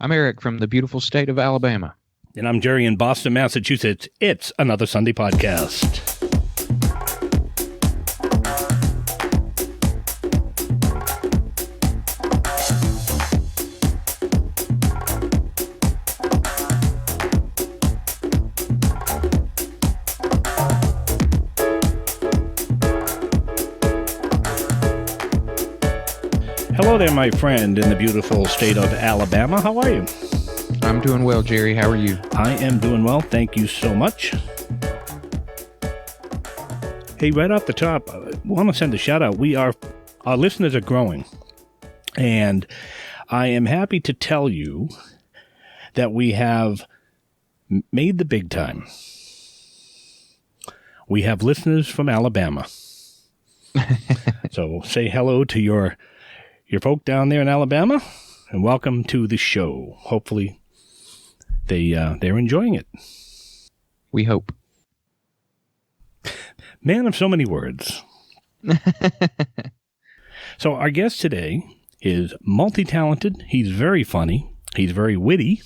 I'm Eric from the beautiful state of Alabama. And I'm Jerry in Boston, Massachusetts. It's another Sunday podcast. Hello there, my friend in the beautiful state of Alabama. How are you? I'm doing well, Jerry. How are you? I am doing well. Thank you so much. Hey, right off the top, I want to send a shout out. Our listeners are growing, and I am happy to tell you that we have made the big time. We have listeners from Alabama. So say hello to your folk down there in Alabama, and welcome to the show. Hopefully they're enjoying it. We hope. Man of so many words. So our guest today is multi-talented. He's very funny. He's very witty.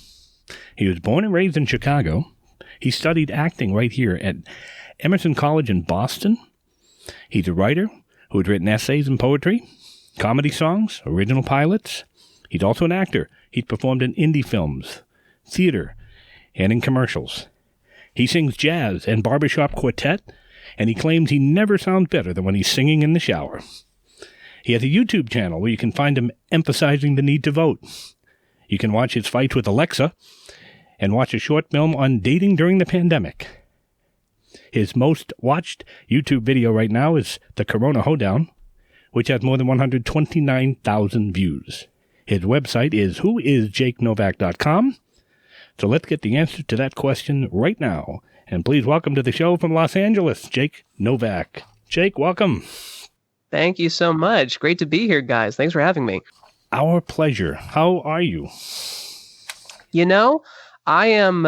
He was born and raised in Chicago. He studied acting right here at Emerson College in Boston. He's a writer who has written essays and poetry, comedy songs, original pilots. He's also an actor. He's performed in indie films, theater, and in commercials. He sings jazz and barbershop quartet, and he claims he never sounds better than when he's singing in the shower. He has a YouTube channel where you can find him emphasizing the need to vote. You can watch his fights with Alexa and watch a short film on dating during the pandemic. His most watched YouTube video right now is The Corona Hoedown, which has more than 129,000 views. His website is whoisjakenovak.com. So let's get the answer to that question right now. And please welcome to the show from Los Angeles, Jake Novak. Jake, welcome. Thank you so much. Great to be here, guys. Thanks for having me. Our pleasure. How are you? You know, I'm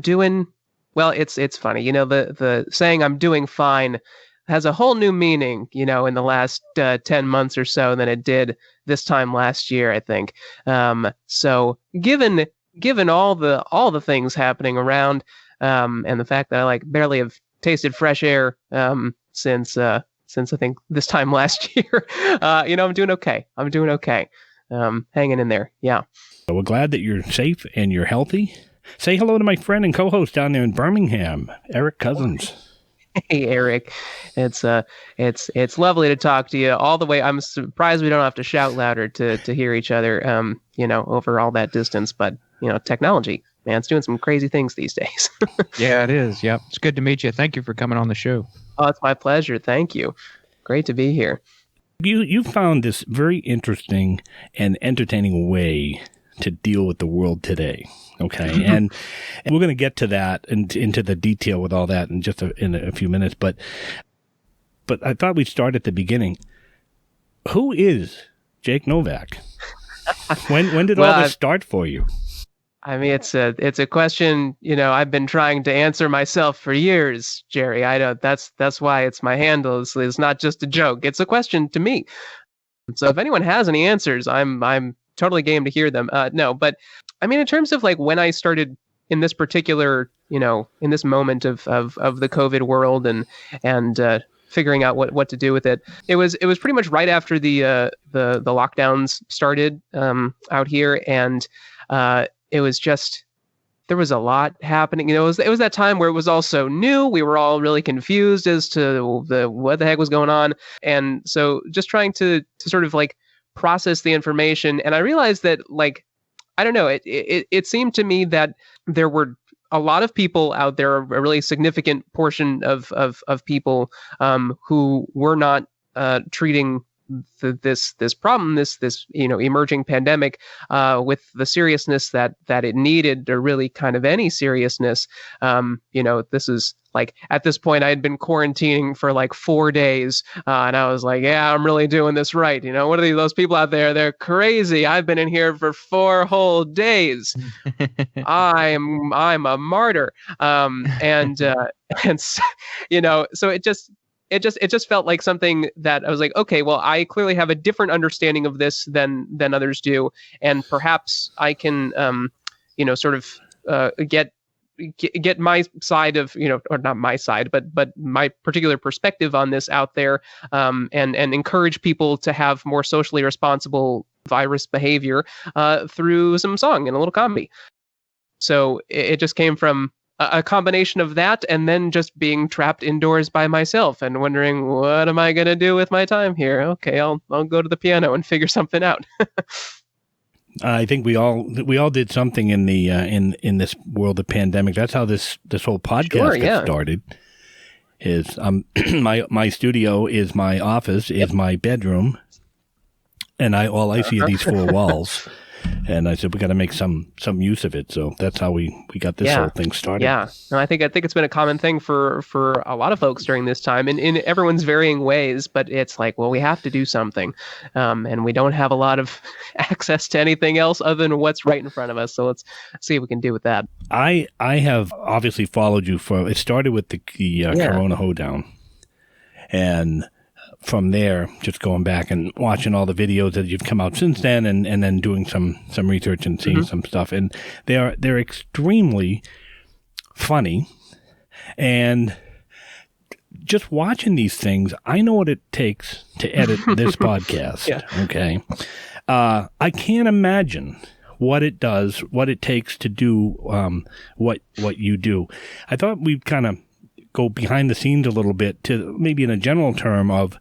doing well. It's funny. You know, the saying "I'm doing fine" has a whole new meaning, you know, in the last 10 months or so than it did this time last year, I think. So given all the things happening around, and the fact that I barely have tasted fresh air since I think this time last year, you know, I'm doing okay. Hanging in there. Yeah. So we're glad that you're safe and you're healthy. Say hello to my friend and co-host down there in Birmingham, Eric Cousins. Hey, Eric. It's lovely to talk to you all the way. I'm surprised we don't have to shout louder to hear each other, you know, over all that distance. But, you know, technology, man, it's doing some crazy things these days. Yeah, it is. Yep. It's good to meet you. Thank you for coming on the show. Oh, it's my pleasure. Thank you. Great to be here. You found this very interesting and entertaining way to deal with the world today. Okay. And we're going to get to that and into the detail with all that in just in a few minutes. But I thought we'd start at the beginning. Who is Jake Novak? When did all this start for you? I mean, it's a question, you know, I've been trying to answer myself for years, Jerry. That's why it's my handle. It's not just a joke. It's a question to me. So if anyone has any answers, I'm totally game to hear them. No, but I mean, in terms of when I started in this particular, you know, in this moment of the COVID world and figuring out what to do with it, it was pretty much right after the lockdowns started out here, and it was just, there was a lot happening. You know, it was that time where it was also new. We were all really confused as to what the heck was going on, and so just trying to sort of process the information. And I realized that I don't know, it seemed to me that there were a lot of people out there, a really significant portion of people who were not treating this problem, this you know, emerging pandemic with the seriousness that it needed, or really kind of any seriousness. You know, this is at this point I had been quarantining for 4 days, and I was like, yeah, I'm really doing this right. You know, what are those people out there? They're crazy. I've been in here for 4 whole days. I'm a martyr. And so, you know, so it just, it just felt like something that I was like, okay, well, I clearly have a different understanding of this than others do, and perhaps I can, sort of get my side of, or not my side, but my particular perspective on this out there, and encourage people to have more socially responsible virus behavior through some song and a little comedy. So it just came from a combination of that, and then just being trapped indoors by myself and wondering, what am I going to do with my time here? Okay, I'll go to the piano and figure something out. I think we all did something in the in this world of pandemic. That's how this whole podcast got started. Is my studio is my office, is my bedroom, and all I see are these four walls. And I said, we got to make some use of it. So that's how we got this whole thing started. Yeah. No, I think it's been a common thing for a lot of folks during this time, and in everyone's varying ways. But it's like, well, we have to do something, and we don't have a lot of access to anything else other than what's right in front of us. So let's see what we can do with that. I have obviously followed you it started with the Corona hoedown, and from there, just going back and watching all the videos that you've come out since then, and then doing some research and seeing some stuff, and they're extremely funny, and just watching these things, I know what it takes to edit this podcast. Yeah. Okay, I can't imagine what it does, what it takes to do what you do. I thought we'd kind of go behind the scenes a little bit to maybe in a general term of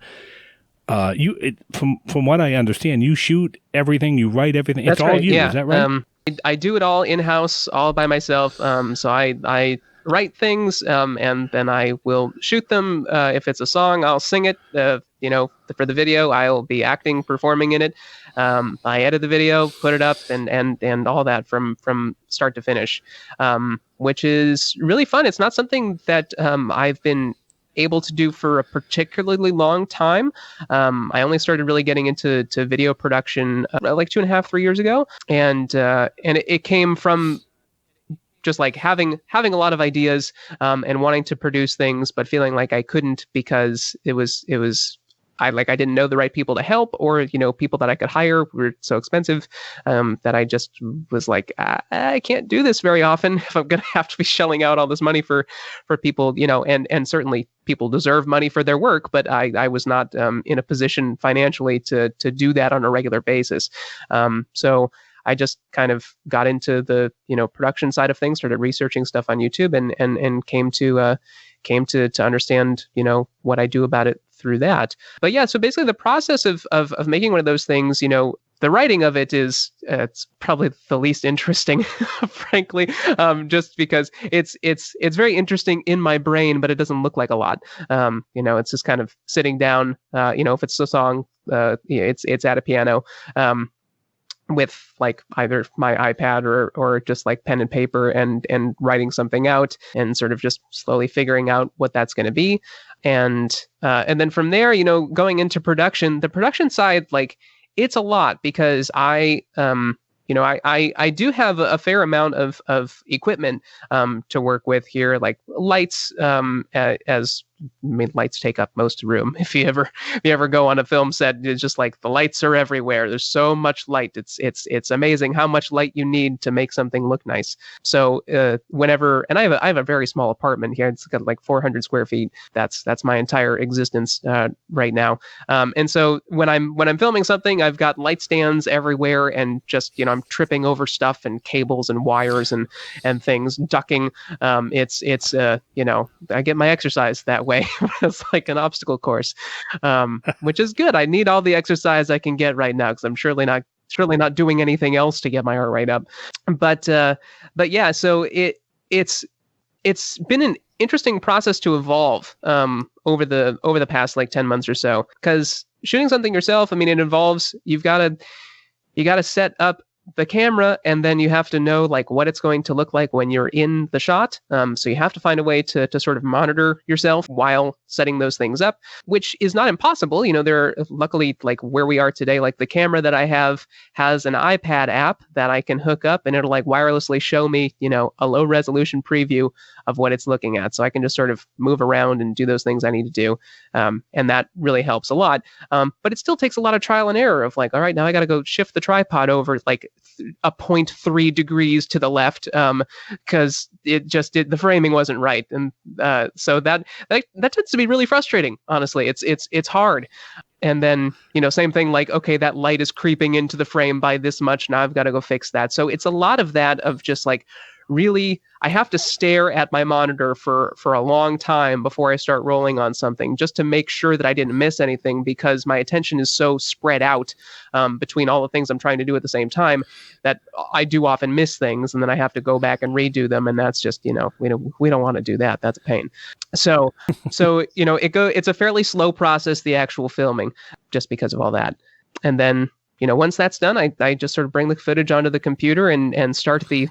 from what I understand, you shoot everything, you write everything. That's it's all right, you. Yeah. Is that right? I do it all in-house, all by myself. So I write things, and then I will shoot them. If it's a song, I'll sing it. For the video, I'll be acting, performing in it. I edit the video, put it up, and all that from start to finish, which is really fun. It's not something that I've been able to do for a particularly long time. I only started really getting into video production like 2.5, 3 years ago, and it came from just like having a lot of ideas, and wanting to produce things, but feeling like I couldn't because it was I didn't know the right people to help, or people that I could hire were so expensive, that I just was like, I can't do this very often if I'm going to have to be shelling out all this money for people, and certainly people deserve money for their work, but I was not in a position financially to do that on a regular basis. So I just kind of got into the production side of things, started researching stuff on YouTube, and came to understand what I do about it through that. But yeah, so basically the process of making one of those things, the writing of it is it's probably the least interesting, frankly, just because it's very interesting in my brain, but it doesn't look like a lot. It's just kind of sitting down. If it's a song, it's at a piano. With like either my iPad or just like pen and paper and writing something out and sort of just slowly figuring out what that's going to be. And then from there, going into production, the production side, like it's a lot because I do have a fair amount of equipment to work with here, like lights, lights take up most of the room. If you ever go on a film set, it's just like the lights are everywhere. There's so much light. It's amazing how much light you need to make something look nice. So whenever, and I have a very small apartment here. It's got like 400 square feet. That's my entire existence right now. And so when I'm filming something, I've got light stands everywhere, and just I'm tripping over stuff and cables and wires and things, ducking. I get my exercise that way. It's like an obstacle course, which is good. I need all the exercise I can get right now because I'm surely not doing anything else to get my heart rate up. But yeah, so it's been an interesting process to evolve over the past like 10 months or so, because shooting something yourself, I mean, it involves you got to set up the camera, and then you have to know like what it's going to look like when you're in the shot. So you have to find a way to sort of monitor yourself while setting those things up, which is not impossible. There are, luckily, like where we are today, like the camera that I have has an iPad app that I can hook up, and it'll like wirelessly show me, a low resolution preview of what it's looking at. So I can just sort of move around and do those things I need to do. And that really helps a lot. But it still takes a lot of trial and error of like, all right, now I got to go shift the tripod over like a 0.3 degrees to the left because the framing wasn't right. And so that tends to be really frustrating, honestly. It's hard. And then, same thing, like, okay, that light is creeping into the frame by this much. Now I've got to go fix that. So it's a lot of that of just like, really, I have to stare at my monitor for a long time before I start rolling on something just to make sure that I didn't miss anything, because my attention is so spread out between all the things I'm trying to do at the same time that I do often miss things, and then I have to go back and redo them. And that's just, we don't want to do that. That's a pain. So it's a fairly slow process, the actual filming, just because of all that. And then, once that's done, I just sort of bring the footage onto the computer and start the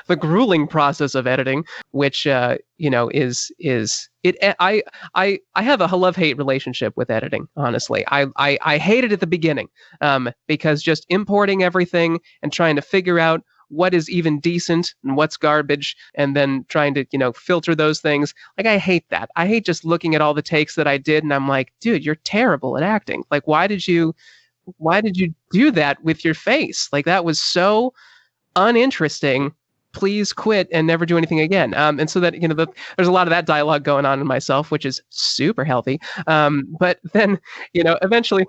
the grueling process of editing, which is it. I have a love-hate relationship with editing. Honestly, I hate it at the beginning because just importing everything and trying to figure out what is even decent and what's garbage, and then trying to filter those things. Like, I hate that. I hate just looking at all the takes that I did, and I'm like, dude, you're terrible at acting. Like, why did you do that with your face? Like, that was so uninteresting. Please quit and never do anything again. And so that, there's a lot of that dialogue going on in myself, which is super healthy. But then, eventually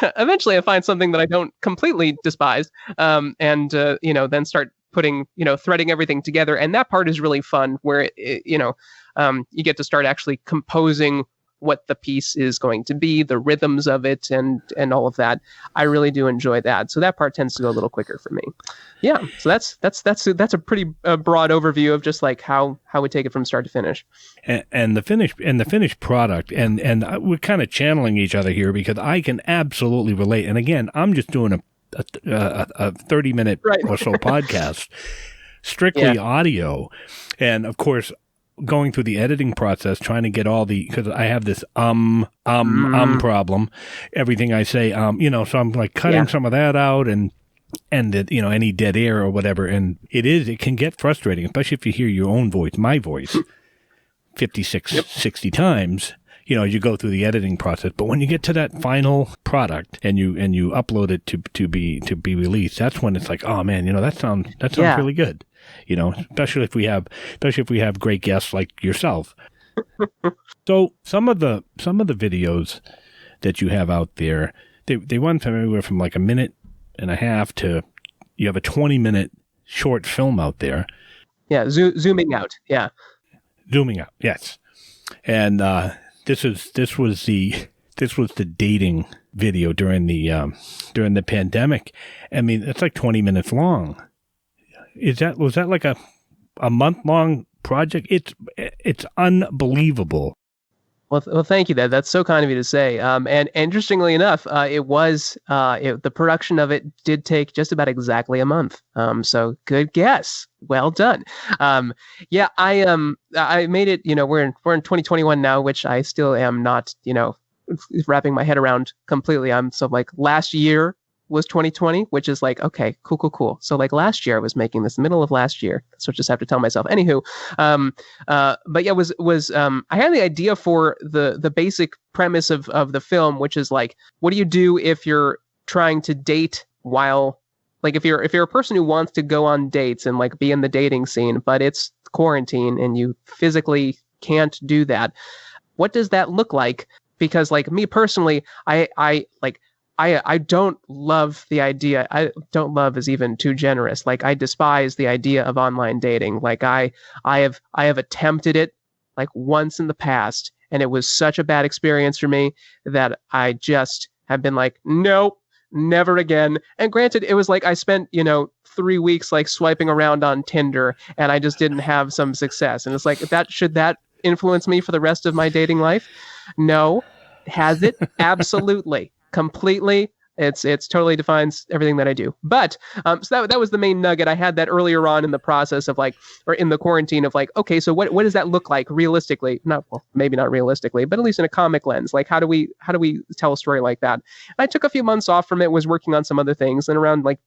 I find something that I don't completely despise. And then start putting, threading everything together. And that part is really fun, where, you get to start actually composing what the piece is going to be, the rhythms of it, and all of that. I really do enjoy that. So that part tends to go a little quicker for me. Yeah. So that's a pretty broad overview of just like how we take it from start to finish. And the finished product, and we're kind of channeling each other here, because I can absolutely relate. And again, I'm just doing a 30-minute or so podcast, strictly audio, and of course, going through the editing process, trying to get all because I have this problem. Everything I say, so I'm like cutting some of that out and any dead air or whatever. And it can get frustrating, especially if you hear your own voice, my voice, 60 times. You go through the editing process, but when you get to that final product and you upload it to be released, that's when it's like, oh man, that sounds really good. Especially if we have great guests like yourself. So some of the videos that you have out there, they run from anywhere from like a minute and a half to, you have a 20-minute short film out there. Yeah, zooming out. Yeah, zooming out. Yes, and this was the dating video during the pandemic. I mean, it's like 20 minutes long. Was that like a month-long project? It's unbelievable. Well, thank you. That's so kind of you to say. And interestingly enough, the production of it did take just about exactly a month. So good guess. Well done. I made it. We're in 2021 now, which I still am not, wrapping my head around completely. So like last year was 2020, which is like, okay, cool. So like last year I was making this middle of last year. So I just have to tell myself. Anywho, but yeah, I had the idea for the basic premise of the film, which is like, what do you do if you're trying to date while, like, if you're a person who wants to go on dates and like be in the dating scene, but it's quarantine and you physically can't do that. What does that look like? Because like me personally, I don't love the idea. I don't love is even too generous. Like, I despise the idea of online dating. Like, I have attempted it like once in the past, and it was such a bad experience for me that I just have been like, nope, never again. And granted, it was like I spent 3 weeks like swiping around on Tinder, and I just didn't have some success. And it's like, should that influence me for the rest of my dating life? No. Has it? Absolutely. Completely. It's totally defines everything that I do. But so that was the main nugget. I had that earlier on in the process of like, or in the quarantine of like, okay, so what does that look like realistically? Not, well, maybe not realistically, but at least in a comic lens. Like how do we tell a story like that? And I took a few months off from it, was working on some other things, and around like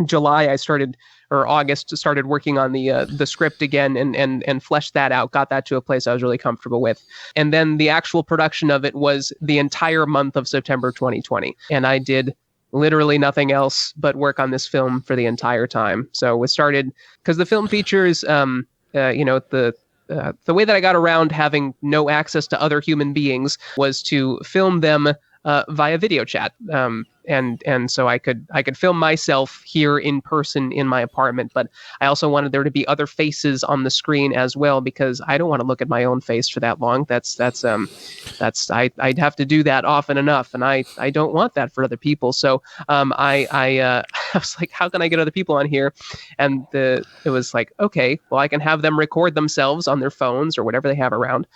July I started, or August started working on the script again and fleshed that out, got that to a place I was really comfortable with. And then the actual production of it was the entire month of September 2020. And I did literally nothing else but work on this film for the entire time. So it started because the film features the way that I got around having no access to other human beings was to film them via video chat. And so I could film myself here in person in my apartment, but I also wanted there to be other faces on the screen as well, because I don't want to look at my own face for that long. I'd have to do that often enough, and I don't want that for other people. So I was like, how can I get other people on here? And it was like, okay, well, I can have them record themselves on their phones or whatever they have around,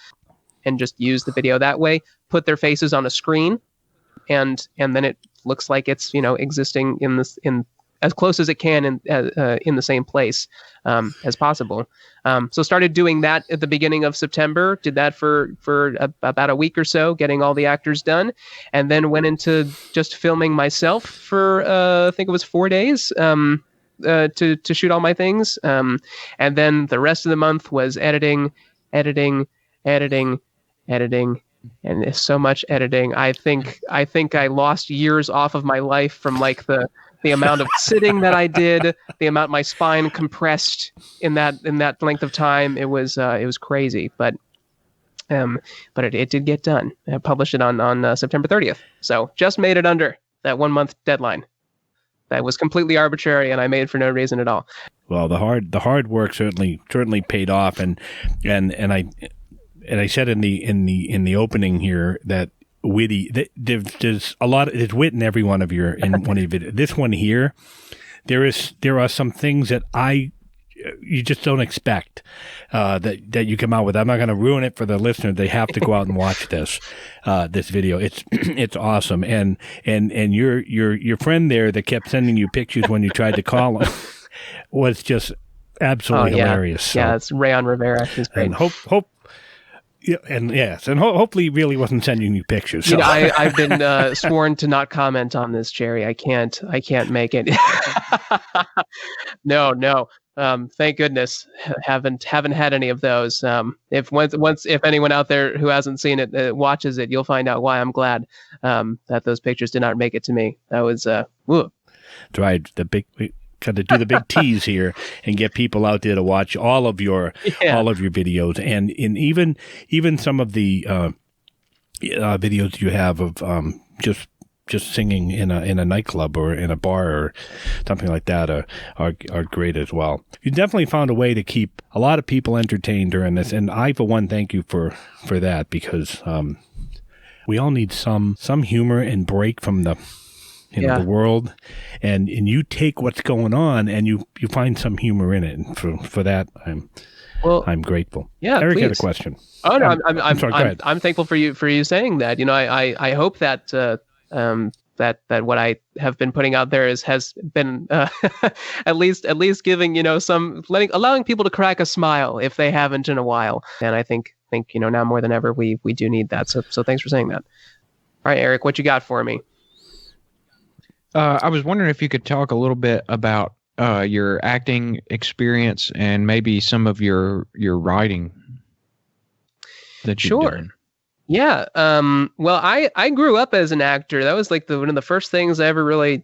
and just use the video that way. Put their faces on a screen, and then it looks like it's existing in as close as it can in the same place as possible. So started doing that at the beginning of September. Did that for about a week or so, getting all the actors done, and then went into just filming myself for I think it was 4 days to shoot all my things, and then the rest of the month was editing. And it's so much editing. I think I lost years off of my life from like the amount of sitting that I did, the amount my spine compressed in that length of time. It was crazy, but it did get done. I published it on September 30th. So just made it under that 1 month deadline. That was completely arbitrary, and I made it for no reason at all. Well, the hard work certainly paid off, and I said in the opening here that witty. There's a lot. There's wit in every one of your videos. This one here, there are some things that you just don't expect that you come out with. I'm not going to ruin it for the listener. They have to go out and watch this video. It's awesome. And your friend there that kept sending you pictures when you tried to call him was just absolutely hilarious. So, yeah, it's Rayon Rivera. He's great. And hopefully he really wasn't sending you pictures. So. I've been sworn to not comment on this, Jerry. I can't make it. No. Thank goodness, haven't had any of those. If anyone out there who hasn't seen it watches it, you'll find out why I'm glad that those pictures did not make it to me. That was tried got to do the big tease here and get people out there to watch all of your videos, and even some of the videos you have of just singing in a nightclub or in a bar or something like that are great as well. You definitely found a way to keep a lot of people entertained during this, and I for one thank you for that, because we all need some humor and break from the the world, and you take what's going on and you find some humor in it, and for that I'm grateful. Yeah, Eric please. had a question. Oh no, I'm sorry, go ahead. I'm thankful for you saying that. I hope that that what I have been putting out there has been at least giving allowing people to crack a smile if they haven't in a while. And I think now more than ever we do need that. So thanks for saying that. All right, Eric, what you got for me? I was wondering if you could talk a little bit about your acting experience and maybe some of your writing that you've done. Yeah. Well, I grew up as an actor. That was like one of the first things I ever really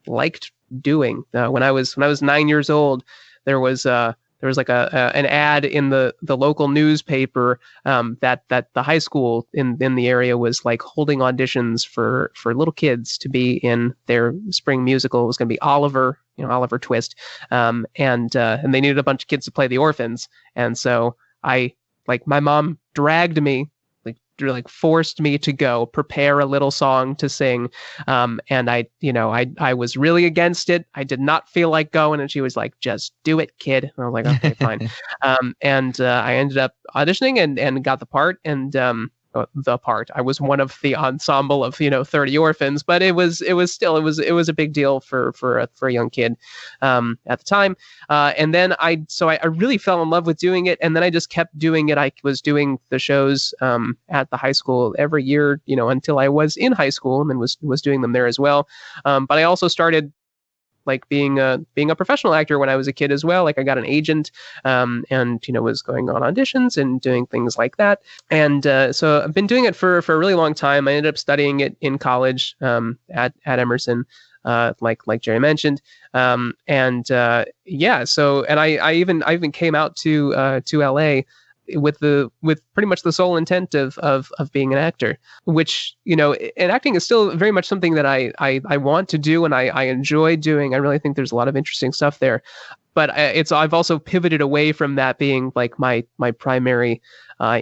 liked doing. When I was 9 years old, there was like an ad in the local newspaper that the high school in the area was like holding auditions for little kids to be in their spring musical. It was going to be Oliver Oliver Twist, and they needed a bunch of kids to play the orphans, and so my mom dragged me. Like forced me to go prepare a little song to sing, and I was really against it. I did not feel like going, and she was like, "Just do it, kid." And I was like, "Okay, fine." And I ended up auditioning and got the part. And the part. I was one of the ensemble of 30 orphans, but it was a big deal for a young kid at the time. And then I really fell in love with doing it, and then I just kept doing it. I was doing the shows at the high school every year, until I was in high school, and then was doing them there as well. But I also started like being a professional actor when I was a kid as well. Like I got an agent, and was going on auditions and doing things like that. And so I've been doing it for a really long time. I ended up studying it in college at Emerson, like Jerry mentioned. So and I even came out to LA with pretty much the sole intent of being an actor, which, and acting is still very much something that I want to do, and I enjoy doing. I really think there's a lot of interesting stuff there, but I've also pivoted away from that being like my primary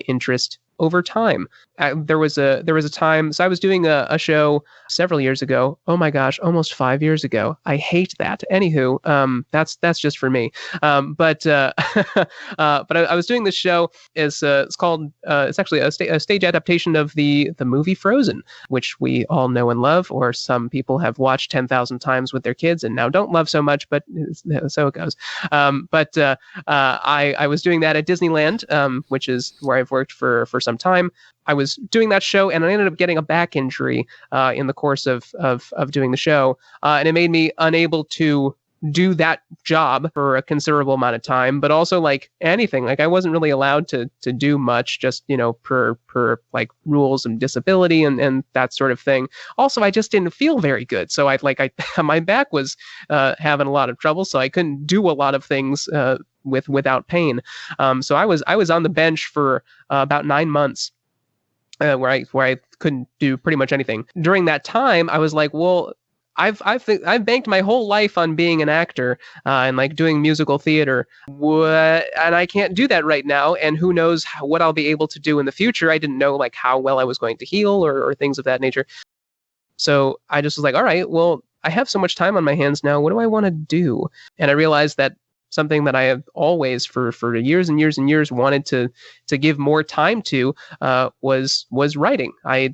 interest over time. There was a time, so I was doing a show several years ago. Oh my gosh, almost 5 years ago. I hate that. Anywho, that's just for me. But I was doing this show. It's called it's actually a stage adaptation of the movie Frozen, which we all know and love, or some people have watched 10,000 times with their kids and now don't love so much, but so it goes. I was doing that at Disneyland, which is where I've worked for some time. I was doing that show, and I ended up getting a back injury in the course of doing the show, and it made me unable to do that job for a considerable amount of time. But also, like anything, like I wasn't really allowed to do much, just per like rules and disability and that sort of thing. Also, I just didn't feel very good, so my back was having a lot of trouble, so I couldn't do a lot of things without pain. So I was on the bench for about 9 months. Where I couldn't do pretty much anything. During that time, I was like, well, I've banked my whole life on being an actor and like doing musical theater, and I can't do that right now. And who knows what I'll be able to do in the future? I didn't know like how well I was going to heal or things of that nature. So I just was like, all right, well, I have so much time on my hands now. What do I want to do? And I realized that something that I have always for years and years and years wanted to give more time to was writing. I'd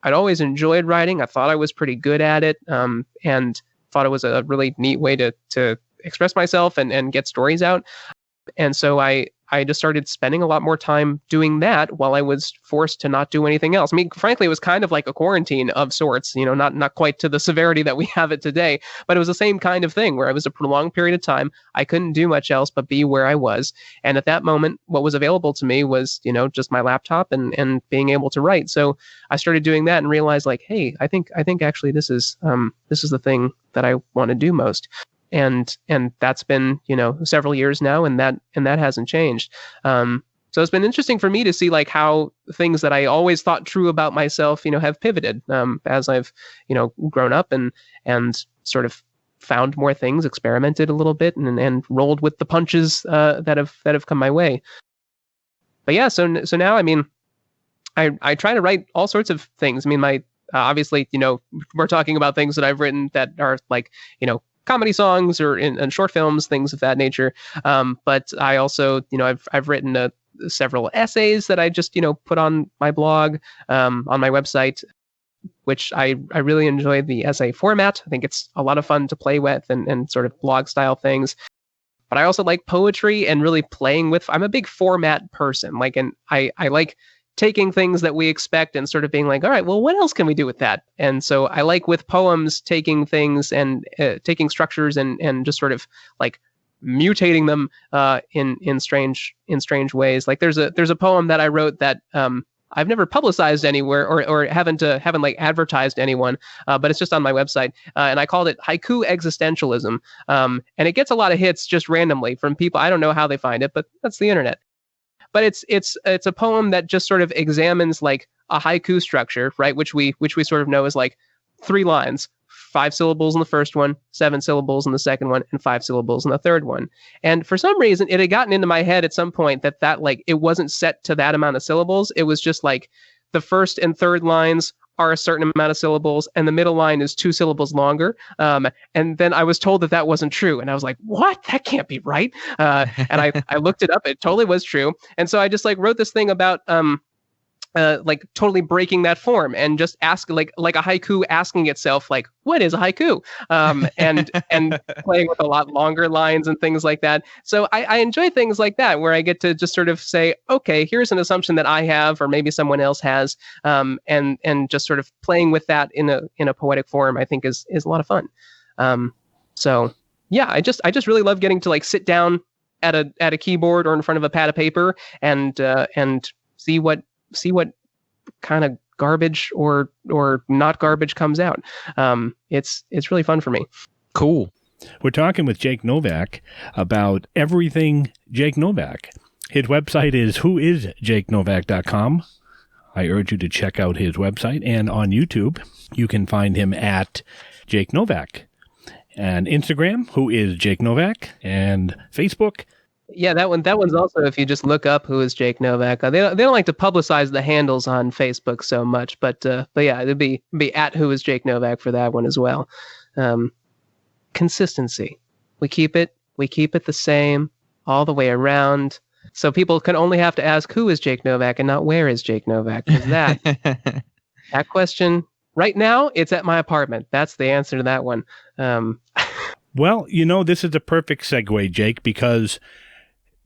always enjoyed writing. I thought I was pretty good at it, and thought it was a really neat way to express myself and get stories out. And so I just started spending a lot more time doing that while I was forced to not do anything else. I mean, frankly, it was kind of like a quarantine of sorts, not quite to the severity that we have it today, but it was the same kind of thing where it was a prolonged period of time. I couldn't do much else but be where I was. And at that moment, what was available to me was, just my laptop and being able to write. So I started doing that and realized like, hey, I think actually this is the thing that I want to do most. And that's been several years now, and that hasn't changed. So it's been interesting for me to see like how things that I always thought true about myself have pivoted as I've grown up and sort of found more things, experimented a little bit, and rolled with the punches that have come my way. But yeah, so now I mean, I try to write all sorts of things. I mean, my obviously we're talking about things that I've written that are like comedy songs or in short films, things of that nature. But I also, I've written several essays that I just, put on my blog, on my website, which I really enjoy the essay format. I think it's a lot of fun to play with and sort of blog style things. But I also like poetry and really playing with, I'm a big format person. And I like taking things that we expect and sort of being like, all right, well, what else can we do with that? And so I like with poems, taking things and taking structures and just sort of like mutating them in strange ways. Like there's a poem that I wrote that I've never publicized anywhere or haven't like advertised anyone, but it's just on my website. And I called it Haiku Existentialism. And it gets a lot of hits just randomly from people. I don't know how they find it, but that's the internet. But it's a poem that just sort of examines like a haiku structure, right? Which we sort of know as like 3 lines, 5 syllables in the first one, 7 syllables in the second one, and 5 syllables in the third one. And for some reason, it had gotten into my head at some point that like it wasn't set to that amount of syllables. It was just like the first and third lines are a certain amount of syllables, and the middle line is 2 syllables longer. And then I was told that wasn't true. And I was like, what? That can't be right. And I looked it up. It totally was true. And so I just like wrote this thing about like totally breaking that form and just ask like a haiku asking itself like, what is a haiku? And playing with a lot longer lines and things like that. So I enjoy things like that where I get to just sort of say, okay, here's an assumption that I have or maybe someone else has, and just sort of playing with that in a poetic form, I think is a lot of fun. So yeah, I just really love getting to like sit down at a keyboard or in front of a pad of paper and see what kind of garbage or not garbage comes out. It's really fun for me. Cool. We're talking with Jake Novak about everything Jake Novak. His website is whoisjakenovak.com. I urge you to check out his website. And on YouTube, you can find him at Jake Novak. And Instagram, who is Jake Novak, and Facebook. Yeah, that one's also, if you just look up who is Jake Novak. They don't like to publicize the handles on Facebook so much, but yeah, it'd be at who is Jake Novak for that one as well. Consistency. We keep it the same all the way around. So people can only have to ask who is Jake Novak and not where is Jake Novak. Because that question right now, it's at my apartment. That's the answer to that one. Well, this is a perfect segue, Jake, because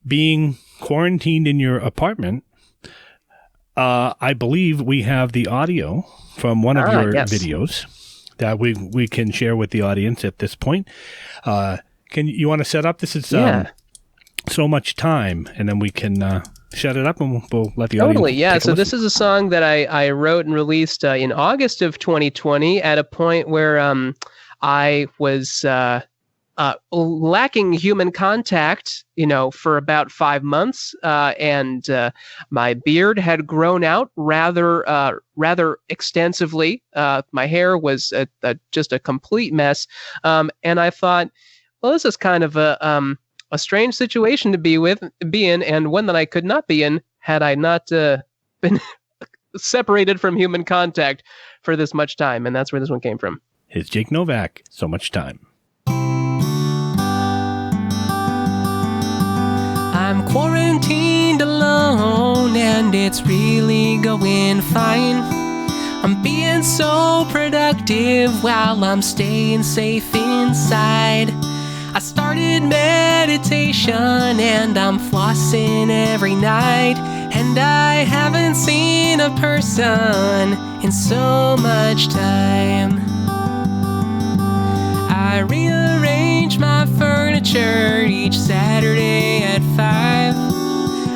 being quarantined in your apartment, I believe we have the audio from one of your videos that we can share with the audience at this point. You want to set up? This is So Much Time, and then we can shut it up and we'll let the audience totally, yeah. So listen. This is a song that I wrote and released in August of 2020 at a point where I was lacking human contact, for about 5 months, and my beard had grown out rather extensively. My hair was just a complete mess, and I thought, well, this is kind of a strange situation to be in, and one that I could not be in had I not been separated from human contact for this much time, and that's where this one came from. It's Jake Novak, So Much Time. I'm quarantined alone and it's really going fine. I'm being so productive while I'm staying safe inside. I started meditation and I'm flossing every night. And I haven't seen a person in so much time. I rearrange my furniture each Saturday at 5.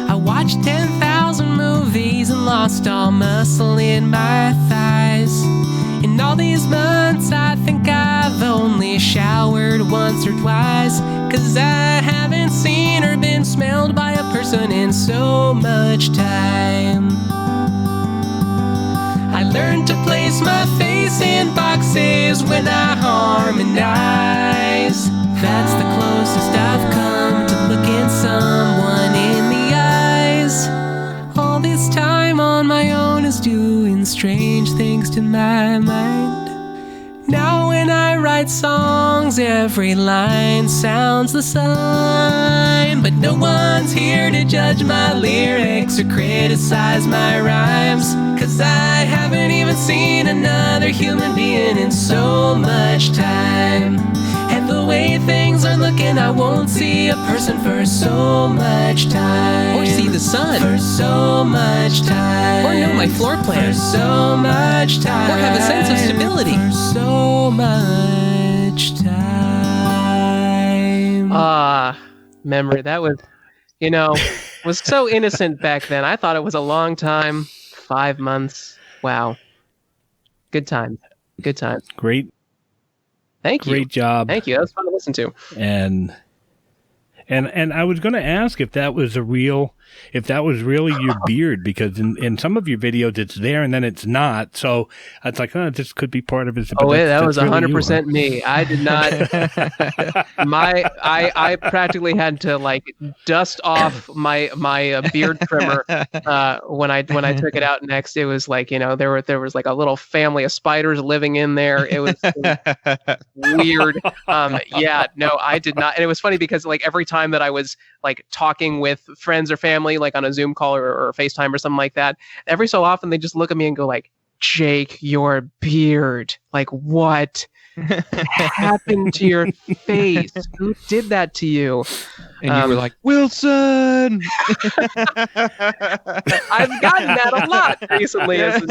I watched 10,000 movies and lost all muscle in my thighs. In all these months I think I've only showered once or twice, 'cause I haven't seen or been smelled by a person in so much time. I learned to place my face in boxes when I harmonize. That's the closest I've come to looking someone in the eyes. All this time on my own is doing strange things to my mind. Now when I write songs, every line sounds the same. But no one's here to judge my lyrics or criticize my rhymes, 'cause I haven't even seen another human being in so much time. And the way things are looking, I won't see a person for so much time. Or see the sun. For so much time. Or know my floor plan. For so much time. Or have a sense of stability. For so much time. Memory. That was, was so innocent back then. I thought it was a long time. 5 months. Wow. Good time. Good time. Great. Thank you. Great job. Thank you. That was fun to listen to. And I was going to ask if that was really your beard, because in some of your videos it's there and then it's not. So it's like, this could be part of it. Oh, yeah, that was 100% me. I did not. I practically had to like dust off my beard trimmer when I took it out next. It was like, there was like a little family of spiders living in there. It was weird. Yeah, no, I did not. And it was funny because like every time that I was like talking with friends or family family, like on a Zoom call or FaceTime or something like that, every so often they just look at me and go like, Jake, your beard, like what happened to your face? Who did that to you? And you were like, Wilson! I've gotten that a lot recently, as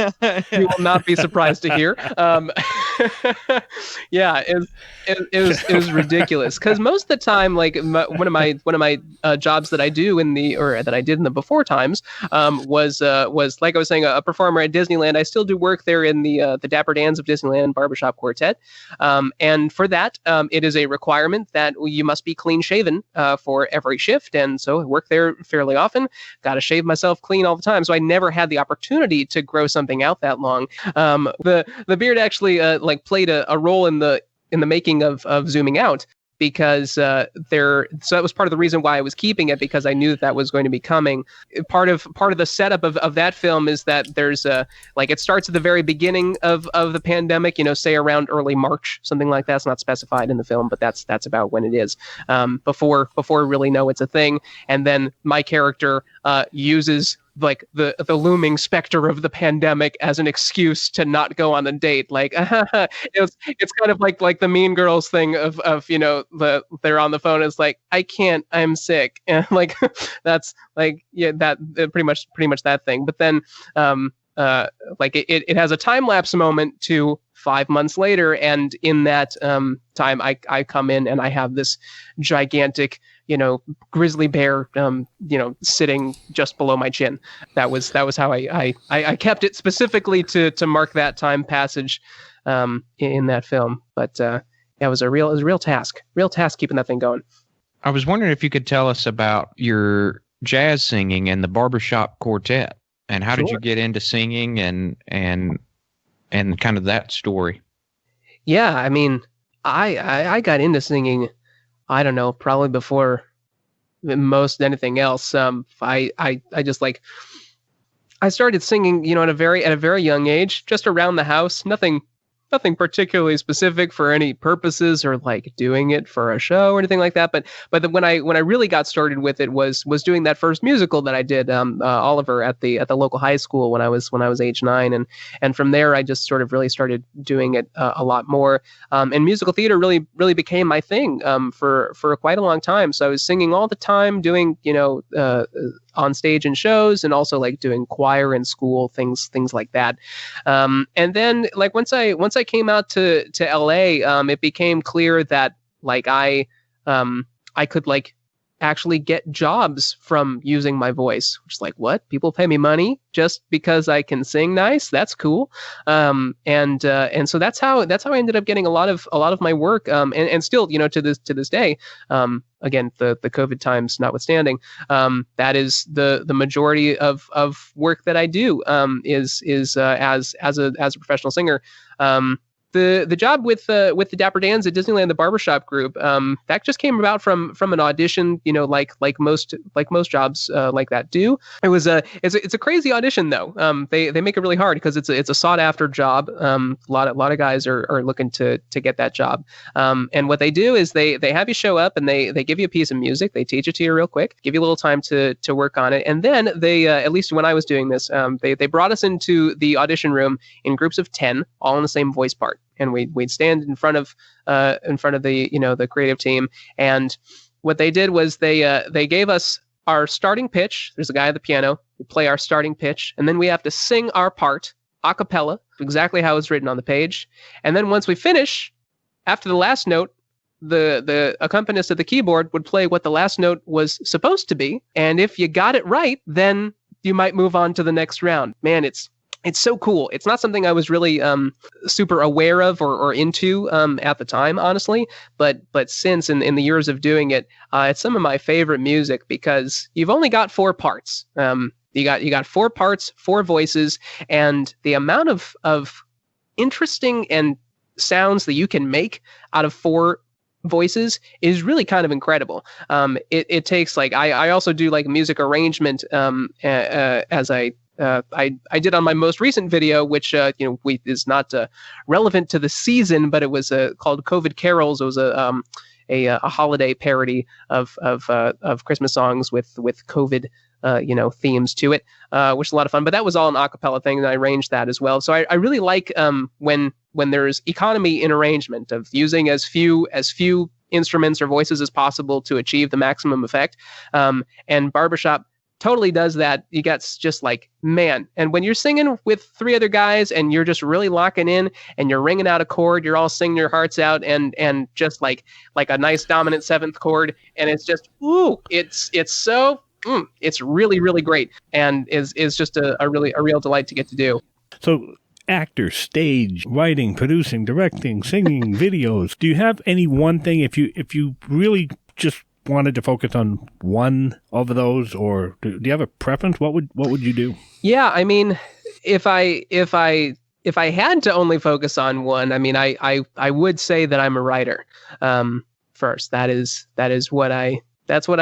you will not be surprised to hear. Yeah, it was ridiculous, because most of the time, like one of my jobs that I do that I did in the before times was like I was saying, a performer at Disneyland. I still do work there in the Dapper Dans of Disneyland Barbershop Quartet, and for that, it is a requirement that you must be clean shaven for every shift, and so I work there fairly often. Got to shave myself clean all the time, so I never had the opportunity to grow something out that long. The beard actually like played a role in the making of zooming out, because so that was part of the reason why I was keeping it, because I knew that was going to be coming. Part of the setup of that film is that there's like it starts at the very beginning of the pandemic, say around early March, something like that. It's not specified in the film, but that's about when it is, before we really know it's a thing. And then my character uses like the looming specter of the pandemic as an excuse to not go on a date. Like it's kind of like the Mean Girls thing of they're on the phone. It's like, I can't, I'm sick, and like that's like, yeah, that pretty much that thing. But then like it has a time lapse moment to 5 months later, and in that time I come in and I have this gigantic grizzly bear sitting just below my chin. That was how I kept it specifically to mark that time passage in that film. But it was a real task keeping that thing going. I was wondering if you could tell us about your jazz singing and the Barbershop Quartet, and how did you get into singing and kind of that story? Yeah, I mean, I got into singing, I don't know, probably before most anything else. I just like, I started singing, at a very young age, just around the house. Nothing particularly specific for any purposes, or like doing it for a show or anything like that. But when I really got started with it was doing that first musical that I did, Oliver, at the local high school when I was age 9, and from there I just sort of really started doing it a lot more. And musical theater really became my thing for quite a long time. So I was singing all the time, doing on stage and shows, and also like doing choir in school, things like that. And then like once I came out to LA, it became clear that like I could like actually get jobs from using my voice, which is like, what? People pay me money just because I can sing nice? That's cool. And so that's how I ended up getting a lot of my work. And still, to this day, again, the COVID times notwithstanding, that is the majority of work that I do, is as a professional singer. The job with the Dapper Dans at Disneyland, the barbershop group, that just came about from an audition, like most jobs like that do. It's a crazy audition though. They make it really hard because it's a sought after job. A lot of guys are looking to get that job. And what they do is they have you show up and they give you a piece of music. They teach it to you real quick, give you a little time to work on it, and then they at least when I was doing this, they brought us into the audition room in groups of 10, all in the same voice part. And we'd stand in front of the the creative team, and what they did was they gave us our starting pitch. There's a guy at the piano. We play our starting pitch, and then we have to sing our part a cappella, exactly how it's written on the page. And then once we finish, after the last note, the accompanist at the keyboard would play what the last note was supposed to be, and if you got it right, then you might move on to the next round. Man, it's so cool. It's not something I was really super aware of or into at the time, honestly. But since in the years of doing it, it's some of my favorite music because you've only got 4 parts. You got 4 parts, 4 voices, and the amount of interesting and sounds that you can make out of 4 voices is really kind of incredible. It takes like I also do like music arrangement as I did on my most recent video, which is not relevant to the season, but it was called COVID Carols. It was a holiday parody of Christmas songs with COVID themes to it, which is a lot of fun. But that was all an a cappella thing, and I arranged that as well. So I really like when there's economy in arrangement of using as few instruments or voices as possible to achieve the maximum effect. And barbershop totally does that. You got just like, man. And when you're singing with 3 other guys and you're just really locking in and you're ringing out a chord, you're all singing your hearts out and just like a nice dominant 7th chord. And it's just, ooh, it's so, it's really, really great. And is just a real delight to get to do. So actor, stage, writing, producing, directing, singing, videos. Do you have any one thing, if you really just wanted to focus on one of those, or do you have a preference? What would you do? Yeah, I mean, if I had to only focus on one, I mean, I would say that I'm a writer. First, that's what I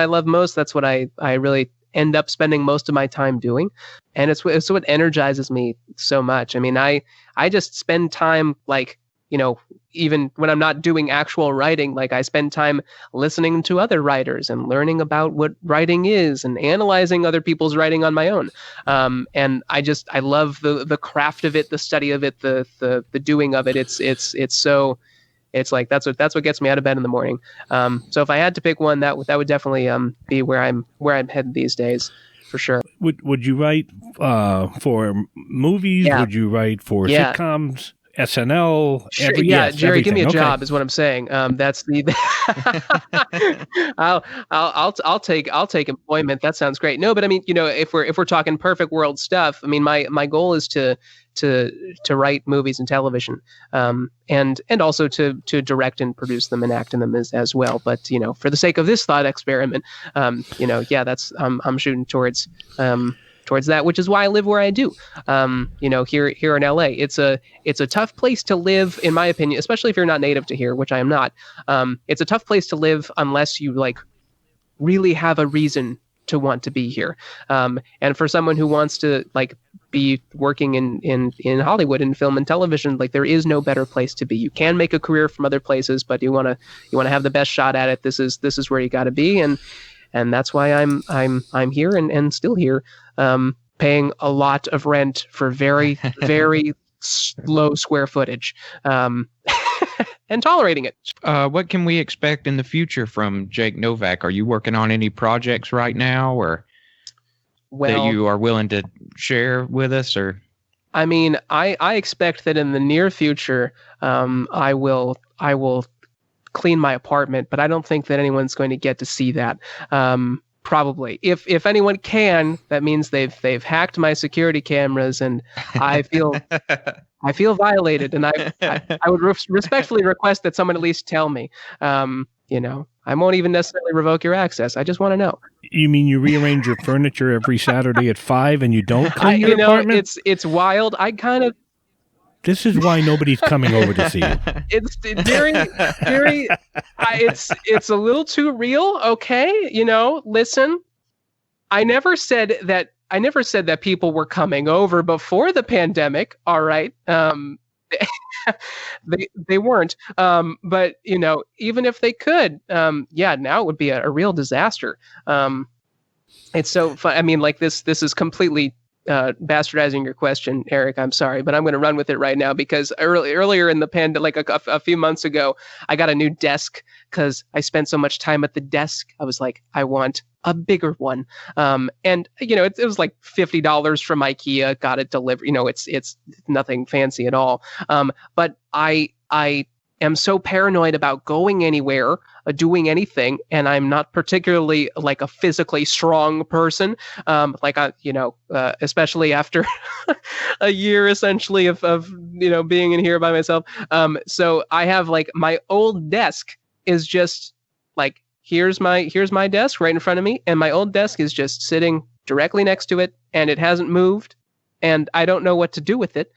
love most. That's what I really end up spending most of my time doing, and it's what energizes me so much. I mean, I just spend time, like, even when I'm not doing actual writing, like I spend time listening to other writers and learning about what writing is and analyzing other people's writing on my own. And I love the craft of it, the study of it, the doing of it. It's like, that's what gets me out of bed in the morning. So if I had to pick one, that would definitely be where I'm headed these days, for sure. Would you write for movies? Yeah. Would you write for sitcoms? SNL, Sure, Jerry, everything. give me a job is what I'm saying. That's the. I'll take employment. That sounds great. No, but I mean, if we're talking perfect world stuff, I mean, my goal is to write movies and television, and also to direct and produce them and act in them as well. But for the sake of this thought experiment, that's I'm shooting towards that, which is why I live where I do. Here in LA, it's a tough place to live, in my opinion, especially if you're not native to here, which I am not. It's a tough place to live unless you like really have a reason to want to be here. And for someone who wants to like be working in Hollywood in film and television, like there is no better place to be. You can make a career from other places, but you want to have the best shot at it. This is where you got to be. And that's why I'm here and still here, paying a lot of rent for very, very low square footage, and tolerating it. What can we expect in the future from Jake Novak? Are you working on any projects right now, or that you are willing to share with us? Or I mean, I expect that in the near future, I will clean my apartment, but I don't think that anyone's going to get to see that. Probably, if anyone can, that means they've hacked my security cameras, and I feel violated, and I would respectfully request that someone at least tell me. I won't even necessarily revoke your access. I just want to know. You mean you rearrange your furniture every Saturday at 5 and you don't clean your apartment? It's wild. I kind of. This is why nobody's coming over to see you. It's Jerry. It's a little too real. Okay, listen. I never said that people were coming over before the pandemic. All right. They weren't. But even if they could, now it would be a real disaster. It's so fun. I mean, like this is completely bastardizing your question, Eric. I'm sorry, but I'm going to run with it right now because earlier in the pandemic, like a few months ago, I got a new desk because I spent so much time at the desk. I was like, I want a bigger one. And it was like $50 from IKEA, got it delivered. It's nothing fancy at all. But I am so paranoid about going anywhere, doing anything, and I'm not particularly like a physically strong person. Especially after a year essentially of being in here by myself. So I have like my old desk is just like, here's my desk right in front of me, and my old desk is just sitting directly next to it, and it hasn't moved, and I don't know what to do with it.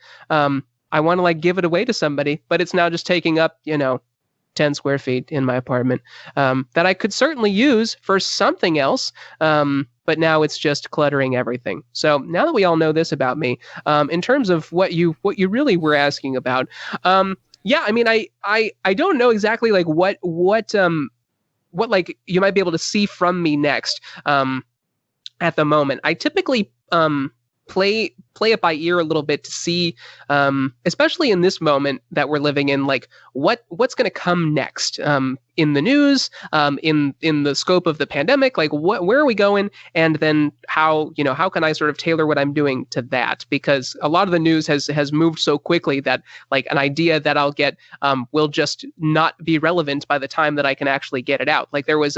I want to like give it away to somebody, but it's now just taking up 10 square feet in my apartment, that I could certainly use for something else. But now it's just cluttering everything. So now that we all know this about me, in terms of what you really were asking about, I mean, I don't know exactly like what like you might be able to see from me next. at the moment. I typically play it by ear a little bit to see, especially in this moment that we're living in, like what's going to come next in the news, in the scope of the pandemic, like where are we going, and then how can I sort of tailor what I'm doing to that, because a lot of the news has moved so quickly that like an idea that I'll get will just not be relevant by the time that I can actually get it out. Like there was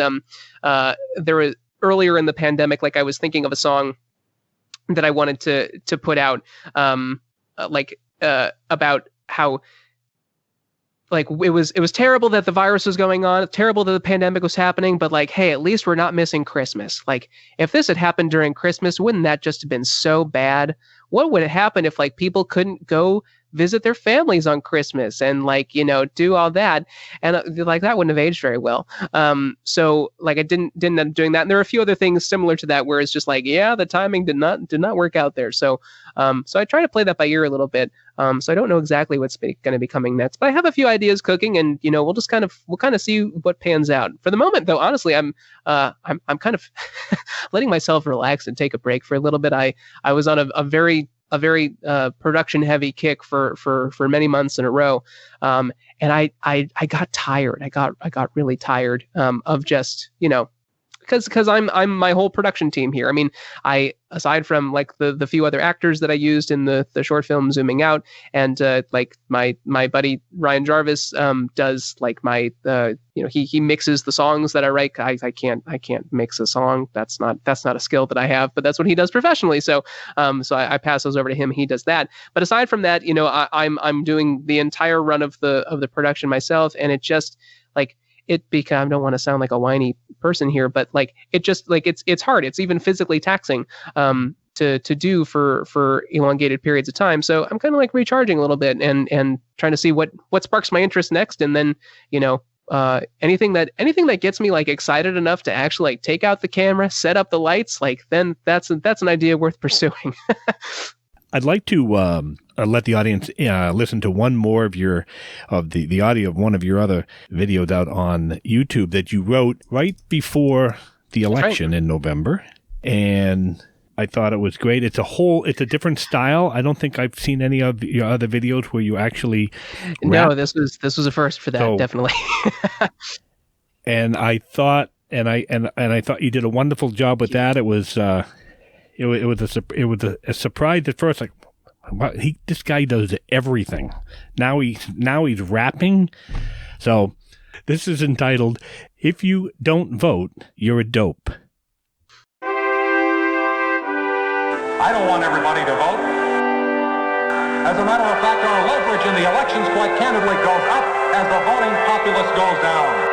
earlier in the pandemic, like I was thinking of a song that I wanted to put out, about how like it was terrible that the virus was going on, it's terrible that the pandemic was happening, but like, hey, at least we're not missing Christmas. Like if this had happened during Christmas, wouldn't that just have been so bad? What would happen if like people couldn't go visit their families on Christmas and like, do all that? And like that wouldn't have aged very well. So like I didn't end up doing that. And there are a few other things similar to that where it's just like, yeah, the timing did not work out there. So I try to play that by ear a little bit. So I don't know exactly what's going to be coming next, but I have a few ideas cooking, and we'll kind of see what pans out. For the moment, though, honestly, I'm kind of letting myself relax and take a break for a little bit. I was on a very production heavy kick for many months in a row, and I got tired. I got really tired of just because I'm my whole production team here. I mean, aside from like the few other actors that I used in the short film Zooming Out, and like my buddy Ryan Jarvis does like my he mixes the songs that I write. I can't mix a song. That's not a skill that I have, but that's what he does professionally. So I pass those over to him. He does that. But aside from that, I'm doing the entire run of the production myself, and it just like I don't want to sound like a whiny person here, but like it just like it's hard. It's even physically taxing to do for elongated periods of time. So I'm kind of like recharging a little bit and trying to see what sparks my interest next, and then anything that gets me like excited enough to actually like take out the camera, set up the lights, like then that's an idea worth pursuing. I'd like to let the audience listen to one more of the audio of one of your other videos out on YouTube that you wrote right before the election in November, and I thought it was great. It's a different style. I don't think I've seen any of your other videos where you actually rap. No, this was a first for that, so, definitely. And I thought, and I thought you did a wonderful job with that. It was. It was a surprise at first. Like, wow, this guy does everything. Now he's rapping. So this is entitled "If You Don't Vote, You're a Dope." I don't want everybody to vote. As a matter of fact, our leverage in the elections quite candidly goes up as the voting populace goes down.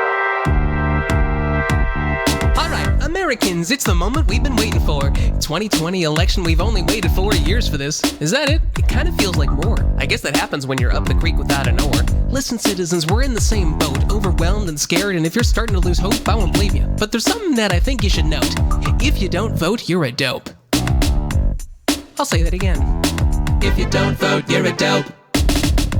Americans, it's the moment we've been waiting for. 2020 election, we've only waited 4 years for this. Is that it? It kind of feels like more. I guess that happens when you're up the creek without an oar. Listen, citizens, we're in the same boat, overwhelmed and scared, and if you're starting to lose hope, I won't blame you. But there's something that I think you should note. If you don't vote, you're a dope. I'll say that again. If you don't vote, you're a dope.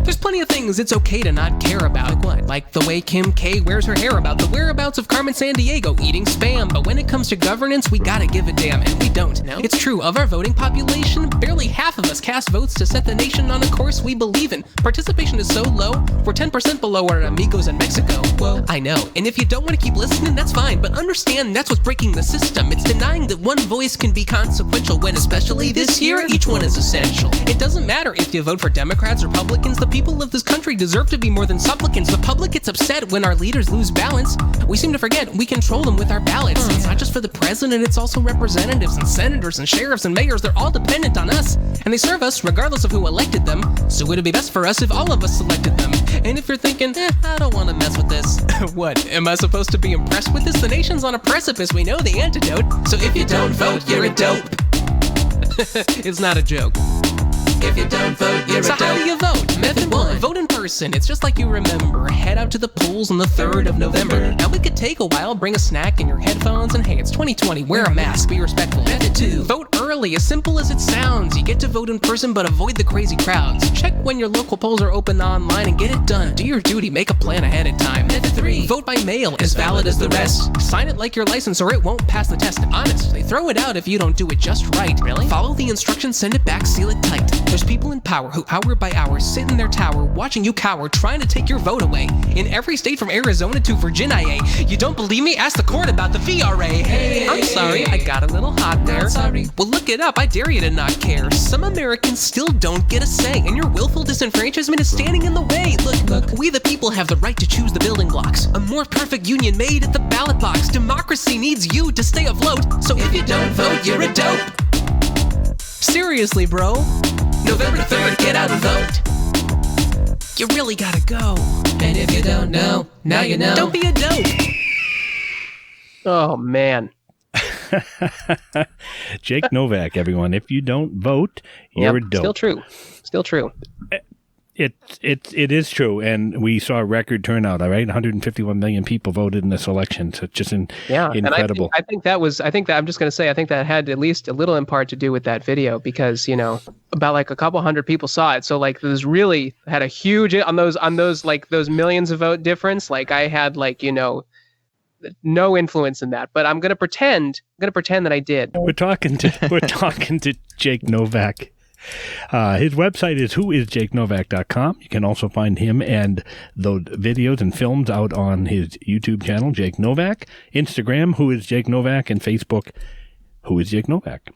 There's plenty of things it's okay to not care about. Like what? Like the way Kim K wears her hair about, the whereabouts of Carmen Sandiego eating Spam. But when it comes to governance, we gotta give a damn, and we don't. No? It's true, of our voting population, barely half of us cast votes to set the nation on a course we believe in. Participation is so low, we're 10% below our amigos in Mexico. Whoa. I know, and if you don't want to keep listening, that's fine, but understand that's what's breaking the system. It's denying that one voice can be consequential, when especially this year, each one is essential. It doesn't matter if you vote for Democrats, Republicans, the people of this country deserve to be more than supplicants. The public gets upset when our leaders lose balance. We seem to forget we control them with our ballots. It's not just for the president, it's also representatives and senators and sheriffs and mayors. They're all dependent on us, and they serve us regardless of who elected them. So it'd be best for us if all of us selected them. And if you're thinking, I don't want to mess with this. What, am I supposed to be impressed with this? The nation's on a precipice, we know the antidote. So if you don't vote, you're a dope. It's not a joke. If you don't vote, you're a dope. So how do you vote? Method 1, vote in person. It's just like you remember. Head out to the polls on the 3rd of November. Now it could take a while, bring a snack and your headphones, and hey, it's 2020, wear a mask, be respectful. Method 2, vote early early, as simple as it sounds. You get to vote in person, but avoid the crazy crowds. Check when your local polls are open online and get it done. Do your duty, make a plan ahead of time. Then 3, vote by mail, as valid as the rest. Sign it like your license or it won't pass the test. Honest, they throw it out if you don't do it just right. Really? Follow the instructions, send it back, seal it tight. There's people in power who hour by hour sit in their tower, watching you cower, trying to take your vote away. In every state from Arizona to Virginia. You don't believe me? Ask the court about the VRA. Hey, I'm sorry, I got a little hot there. Not sorry. Well, look it up, I dare you to not care. Some Americans still don't get a say, and your willful disenfranchisement is standing in the way. Look, we the people have the right to choose the building blocks. A more perfect union made at the ballot box. Democracy needs you to stay afloat, so if you don't vote, you're a dope. Seriously, bro. November 3rd, get out and vote. You really gotta go. And if you don't know, now you know. Don't be a dope. Oh, man. Jake Novak, everyone. If you don't vote, you're a dope. Still true. It is true, and we saw a record turnout. All right, 151 million people voted in this election. So it's just incredible. And I think that I'm just going to say, I think that had at least a little in part to do with that video, because about like a couple hundred people saw it. So like this really had a huge on those like those millions of vote difference. Like I had no influence in that, but I'm going to pretend that I did. We're talking to Jake Novak. His website is whoisjakenovak.com. You can also find him and the videos and films out on his YouTube channel, Jake Novak, Instagram, Who is Jake Novak, and Facebook, Who is Jake Novak.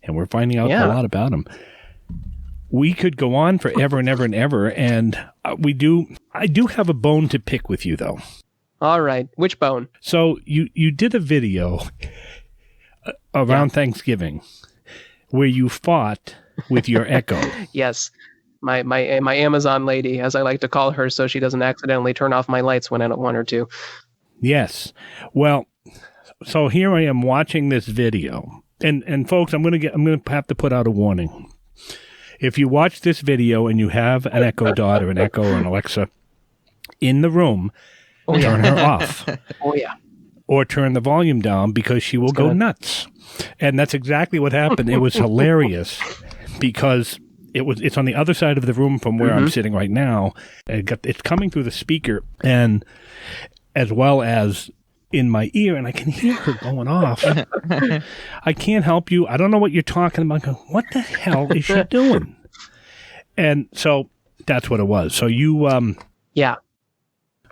And we're finding out a lot about him. We could go on forever and ever and ever, and I do have a bone to pick with you, though. All right. Which bone? So you did a video around Thanksgiving where you fought with your Echo. Yes. My Amazon lady, as I like to call her, so she doesn't accidentally turn off my lights when I don't want her to. Yes. Well, so here I am watching this video. And folks, I'm going to have to put out a warning. If you watch this video and you have an Echo Dot or an Echo or an Alexa in the room, turn her off. Oh, yeah. Or turn the volume down, because she will go nuts. And that's exactly what happened. It was hilarious because it's on the other side of the room from where I'm sitting right now. It's coming through the speaker and as well as in my ear, and I can hear her going off. I can't help you. I don't know what you're talking about. What the hell is she doing? And so that's what it was. So you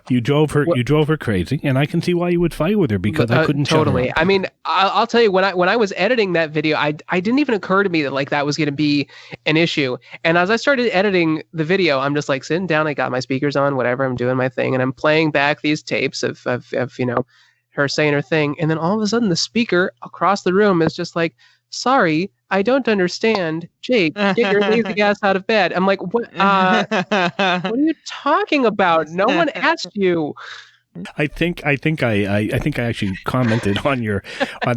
You drove her crazy, and I can see why you would fight with her, because I couldn't totally. Shut her up. I mean, I'll tell you, when I was editing that video, I didn't even occur to me that like that was going to be an issue. And as I started editing the video, I'm just like sitting down, I got my speakers on, whatever, I'm doing my thing, and I'm playing back these tapes of her saying her thing, and then all of a sudden the speaker across the room is just like, "Sorry, I don't understand. Jake, get your lazy ass out of bed." I'm like, what? What are you talking about? No one asked you. I think I actually commented on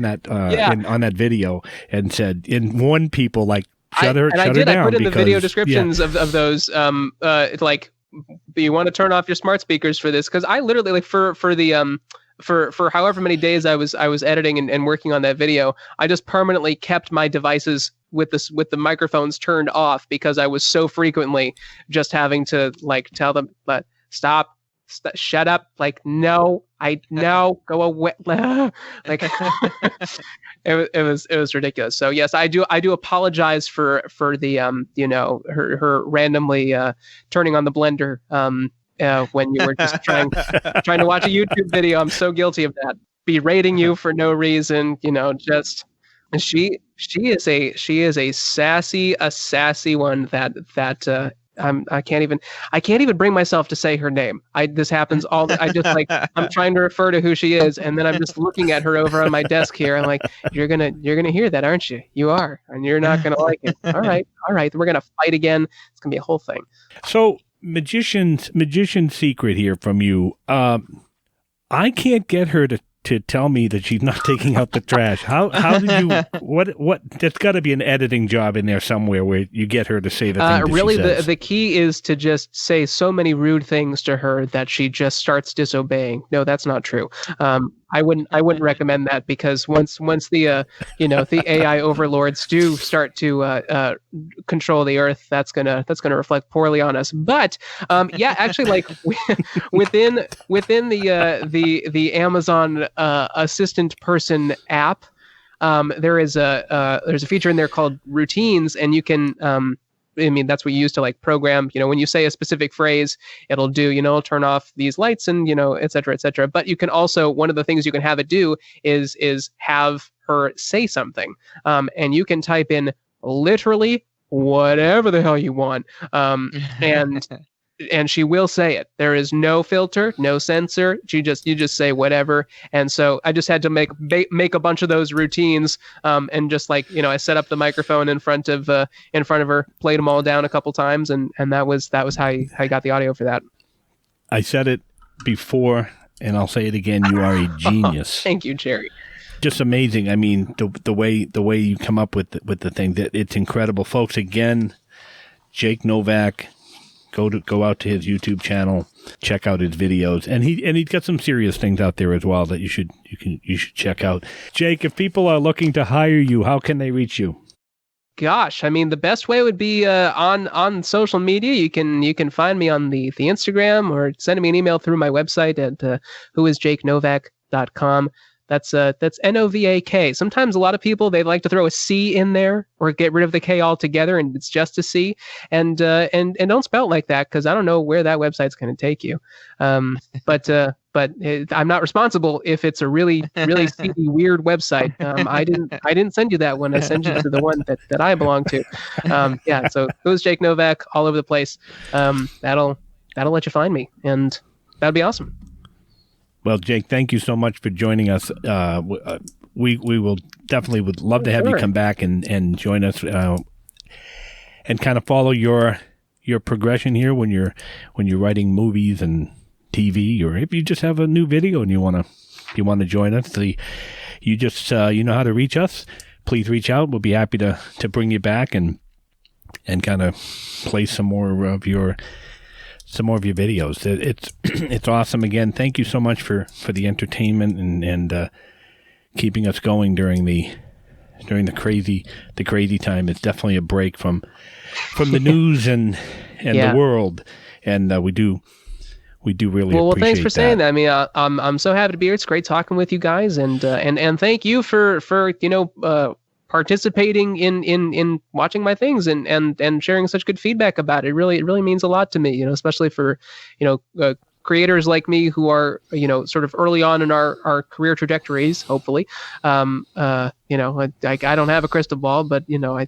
that video and said, and warned people like, shut her down. I put in the video descriptions of those like, you want to turn off your smart speakers for this, because I literally like for however many days I was editing and working on that video, I just permanently kept my devices with the microphones turned off, because I was so frequently just having to like tell them, stop, shut up, like no, go away. Like it was ridiculous. So yes, I do apologize for the her randomly turning on the blender when you were just trying to watch a YouTube video. I'm so guilty of that. Berating you for no reason, just she is a sassy one that I can't even bring myself to say her name. This happens I just like, I'm trying to refer to who she is, and then I'm just looking at her over on my desk here. I'm like, you're gonna hear that, aren't you? You are, and you're not gonna like it. All right, we're gonna fight again. It's gonna be a whole thing. So magician's secret here from you. I can't get her to to tell me that she's not taking out the trash. How did you, what, there's got to be an editing job in there somewhere where you get her to say the thing that really, she says. the key is to just say so many rude things to her that she just starts disobeying. No, that's not true. I wouldn't recommend that, because once the the AI overlords do start to control the earth, that's gonna reflect poorly on us. But actually, like within the Amazon assistant person app, there's a feature in there called routines, and you can that's what you use to like program, when you say a specific phrase, it'll do, it'll turn off these lights and, et cetera, et cetera. But you can also, one of the things you can have it do is have her say something. And you can type in literally whatever the hell you want. And she will say it. There is no filter, no censor. You just say whatever. And so I just had to make a bunch of those routines, and just like, I set up the microphone in front of her, played them all down a couple times, and that was how I got the audio for that. I said it before, and I'll say it again. You are a genius. Thank you, Jerry. Just amazing. I mean, the way you come up with the thing, that it's incredible, folks. Again, Jake Novak. Go out to his YouTube channel, check out his videos, and he's got some serious things out there as well that you should check out. Jake, if people are looking to hire you, how can they reach you? Gosh, I mean, the best way would be on social media. You can find me on the Instagram, or send me an email through my website at whoisjakenovak.com. That's Novak. Sometimes a lot of people, they like to throw a C in there or get rid of the K altogether, and it's just a C. And don't spell it like that, because I don't know where that website's going to take you. But I'm not responsible if it's a really seedy, weird website. I didn't send you that one. I sent you to the one that I belong to. So it was Jake Novak all over the place. That'll let you find me, and that'd be awesome. Well, Jake, thank you so much for joining us. We will definitely would love to have you come back and join us, and kind of follow your progression here when you're writing movies and TV, or if you just have a new video and you want to join us. You just you know how to reach us. Please reach out. We'll be happy to bring you back and kind of play some more of your videos. It's awesome. Again, thank you so much for the entertainment and keeping us going during the crazy time. It's definitely a break from the news and the world, and we do really appreciate that. Thanks for saying that. I mean, I'm so happy to be here. It's great talking with you guys, and thank you for participating in watching my things and sharing such good feedback about it. It really means a lot to me, especially for, creators like me who are, sort of early on in our career trajectories, hopefully. I don't have a crystal ball, but, I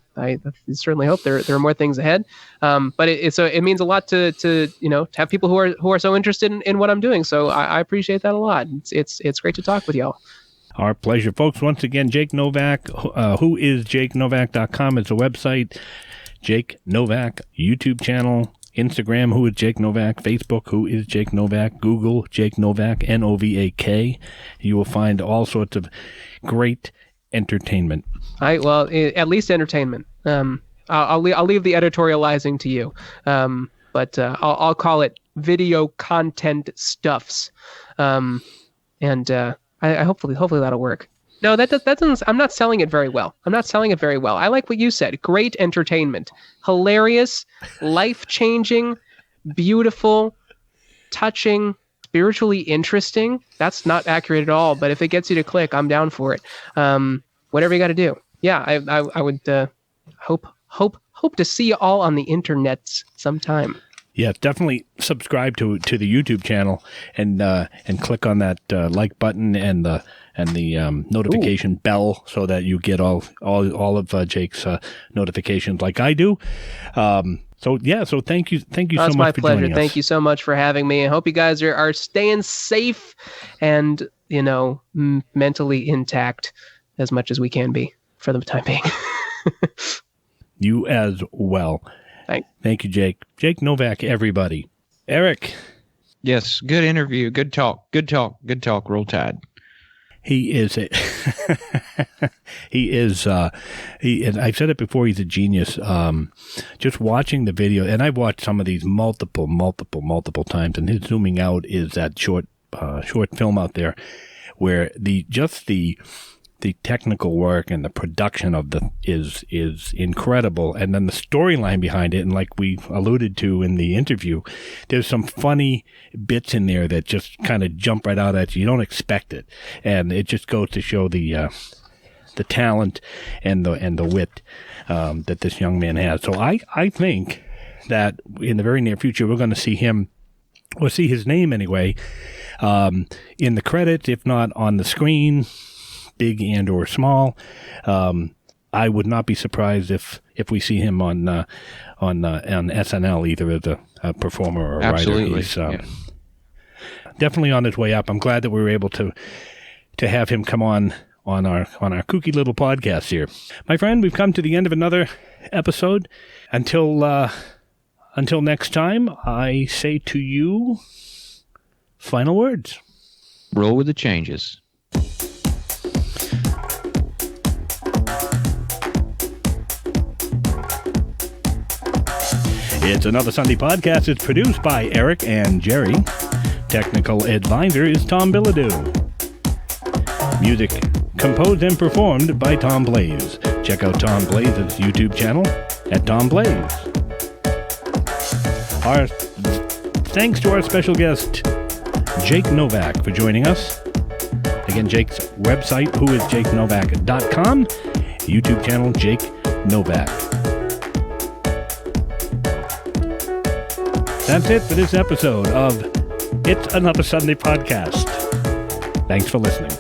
certainly hope there are more things ahead. But it means a lot to have people who are so interested in what I'm doing. So I appreciate that a lot. It's great to talk with y'all. Our pleasure, folks. Once again, Jake Novak, whoisjakenovak.com is the website. Jake Novak, YouTube channel, Instagram, Who is Jake Novak, Facebook, Who is Jake Novak, Google, Jake Novak, Novak. You will find all sorts of great entertainment. All right, well, at least entertainment. I'll leave the editorializing to you, but I'll call it video content stuffs, I hopefully that'll work. No, that doesn't. I'm not selling it very well. I like what you said. Great entertainment, hilarious, life-changing, beautiful, touching, spiritually interesting. That's not accurate at all. But if it gets you to click, I'm down for it. Whatever you got to do. Yeah, I would hope to see you all on the internets sometime. Yeah, definitely subscribe to the YouTube channel and click on that like button and the notification bell so that you get all of Jake's notifications like I do. So thank you so much for joining us. It's my pleasure. Thank you so much for having me. I hope you guys are staying safe and mentally intact as much as we can be for the time being. You as well. Thank you, Jake. Jake Novak, everybody. Eric. Yes, good interview. Good talk. Roll Tide. He is and I've said it before, he's a genius. Just watching the video, and I've watched some of these multiple times, and his zooming out is that short film out there where the technical work and the production of is incredible, and then the storyline behind it, and like we alluded to in the interview, there's some funny bits in there that just kind of jump right out at you. You don't expect it, and it just goes to show the talent and the wit that this young man has. So I think that in the very near future we're going to see him, or see his name anyway, in the credits, if not on the screen, big and or small. I would not be surprised if we see him on SNL, either as a performer or a Absolutely. writer. He's definitely on his way up. I'm glad that we were able to have him come on our kooky little podcast here. My friend, we've come to the end of another episode. Until next time, I say to you, final words. Roll with the changes. It's Another Sunday Podcast. It's produced by Eric and Jerry. Technical advisor is Tom Bilodeau. Music composed and performed by Tom Blaze. Check out Tom Blaze's YouTube channel at Tom Blaze. Our thanks to our special guest, Jake Novak, for joining us. Again, Jake's website, whoisjakenovak.com. YouTube channel, Jake Novak. That's it for this episode of It's Another Sunday Podcast. Thanks for listening.